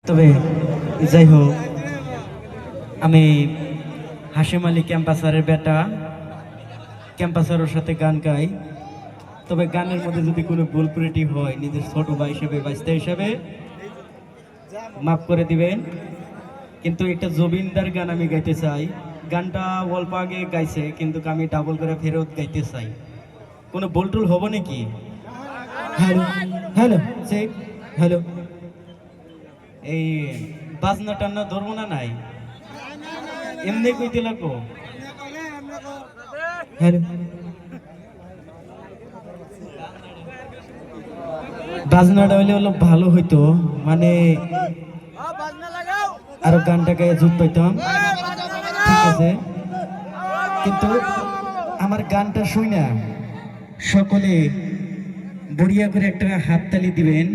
তবে যাই হোক, আমি হাশেম আলী ক্যাম্পাসারের বেটা, ক্যাম্পাসারের সাথে গান গাই। তবে গানের মধ্যে যদি কোনো ভুল ত্রুটি হয় নিজের ছোট ভাই হিসেবে বাঁচতে হিসেবে মাফ করে দিবেন। কিন্তু একটা জবিনদার গান আমি গাইতে চাই। গানটা অল্প আগে গাইছে, কিন্তু আমি ডাবল করে ফেরত গাইতে চাই। কোনো ভুল টুল হবো নাকি? Hello hello check, hello. এই বাজনা টান্না ধরবো না নাই, এমনি কইতে লাগবো। হ্যালো, বাজনাটা হইলে হলো ভালো হইতো, মানে আরো গানটা গায়ে জুত পাইতাম, ঠিক আছে। কিন্তু আমার গানটা শুই না সকলে বড়িয়া করে একটা হাততালি দিবেন,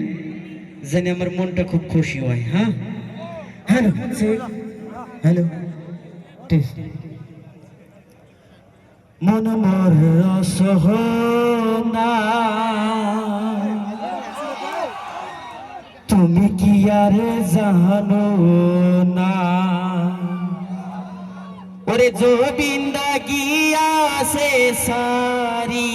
যেন আমার মনটা খুব খুশি হয়। হ্যাঁ, হ্যালো হ্যালো, মন মোর রসহনা, তুমি কি আর জানো না, ওরে জবিন্দা গিয়াছে সারি,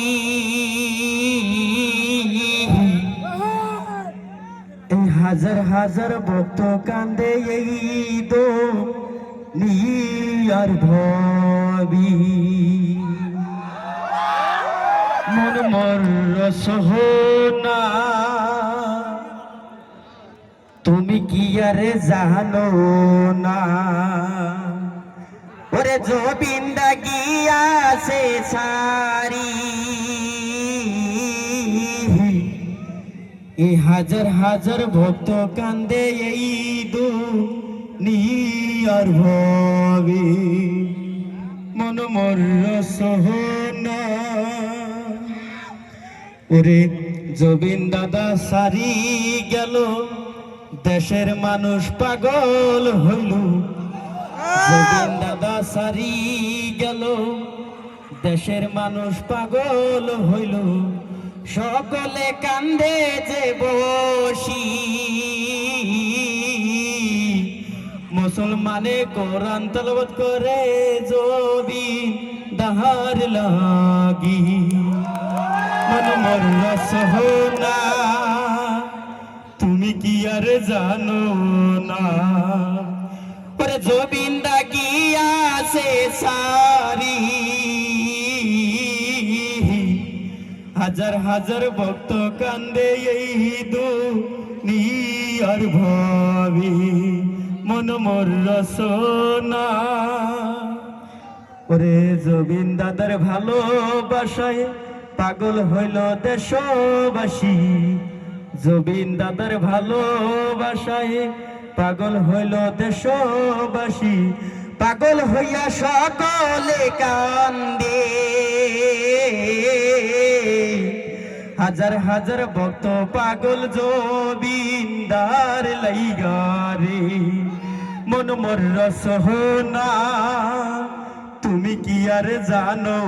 হাজার হাজার ভক্ত কান্দে এই দো নিয়ার ভবি, মন মর রসহনা, তুমি কি আর জানো না, ওরে জবিন্দা গিয়াছে সারি, এই হাজার হাজার ভক্ত কান্দে এই দুনিয়ার ভবে, মন মর রসহনা, ওরে জবিন দাদা সারি গেল, দেশের মানুষ পাগল হইল, জবিন দাদা সারি গেল, দেশের মানুষ পাগল হইল, সকলে কান্দে যে বসি, মুসলমানে কোরআন তেলাওয়াত করে জবিন দাহার লাগি, মন মোর রসহনা, তুমি কি আর জানো না, ওরে জবিন্দা গিয়াছে সারি, হাজার হাজার ভক্ত কান্দে এই দুনিয়ার ভবে, মন মোর রসনা, ওরে জবিন দাদার ভালোবাসায় পাগল হইল দেশবাসী, জবিন দাদার ভালোবাসায় পাগল হইল দেশবাসী, পাগল হইয়া সকলে কান্দে, হাজার হাজার ভক্ত পাগল জবিন্দার লাইগারে, মন মোর রসহনা, তুমি কি আর জানো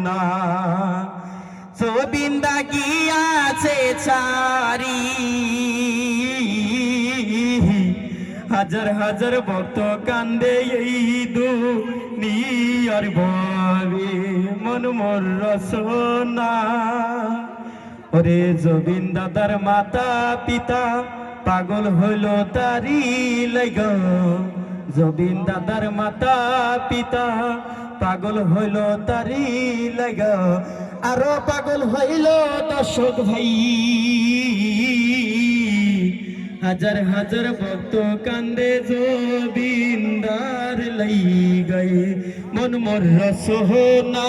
না, জবিন্দা গিয়াছে চারি, হাজার হাজার ভক্ত কান্দে এই দুনিয়ার ভবে, মন মোর রসনা, ওরে জবিন দাদার মাতা পিতা পাগল হইল তারি লাইগ, জবিন দাদার মাতা পিতা পাগল হইল তারি লাইগ, আরো পাগল হইল দর্শক ভাই, হাজার হাজার ভক্ত কান্দে জবিন্দার লাইগায়, মন মোর রসনা,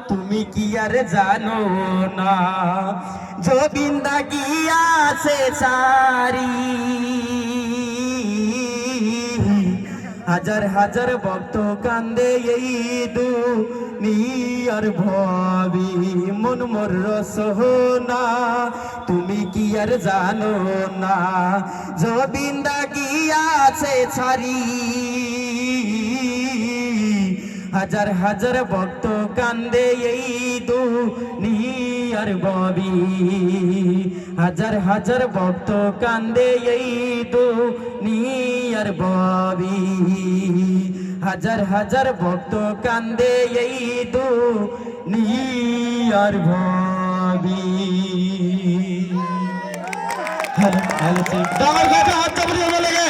তুমি কি আর জানো না, জবিন্দা গিয়াছে সারি, হাজার হাজার ভক্ত কান্দে এই দুনিয়ার ভবে, মন মোর রসনা, তুমি কি আর জানো না, জবিন্দা গিয়াছে ছাড়ি, হাজার হাজার ভক্ত কান্দে এই দুনিয়ার ভবে, হাজার হাজার ভক্ত কান্দে এই দুনিয়ার ববি হাজার হাজার ভক্ত কান্দে এই দুনিয়ার ববি হ্যালো হ্যালো ডাঙর কাছে হাতটা বুঝিয়ে বলে গে